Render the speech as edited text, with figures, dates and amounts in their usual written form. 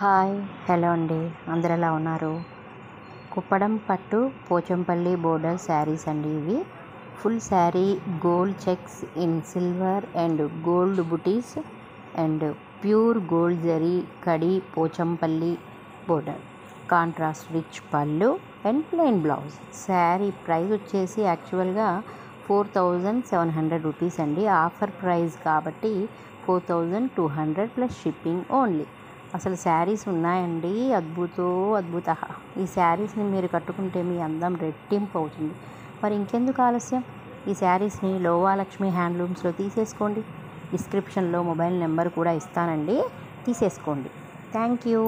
Hi hello అండి, అందరు ఎలా ఉన్నారు? కుప్పడం పట్టు పోచంపల్లి బోర్డర్ శారీస్ అండి. ఇవి full sari gold checks in silver and gold buttis and pure gold zari kadhi Pochampally border, contrast rich పళ్ళు and plain blouse. Sari price వచ్చేసి యాక్చువల్గా 4700 రూపీస్ అండి. ఆఫర్ ప్రైస్ కాబట్టి 4200 ప్లస్ షిప్పింగ్ ఓన్లీ. అసలు శారీస్ ఉన్నాయండి, అద్భుత. ఈ శారీస్ని మీరు కట్టుకుంటే మీ అందం రెట్టింపు అవుతుంది. మరి ఇంకెందుకు ఆలస్యం, ఈ శారీస్ని లోవాలక్ష్మి హ్యాండ్లూమ్స్లో తీసేసుకోండి. డిస్క్రిప్షన్లో మొబైల్ నెంబర్ కూడా ఇస్తానండి, తీసేసుకోండి. Thank you.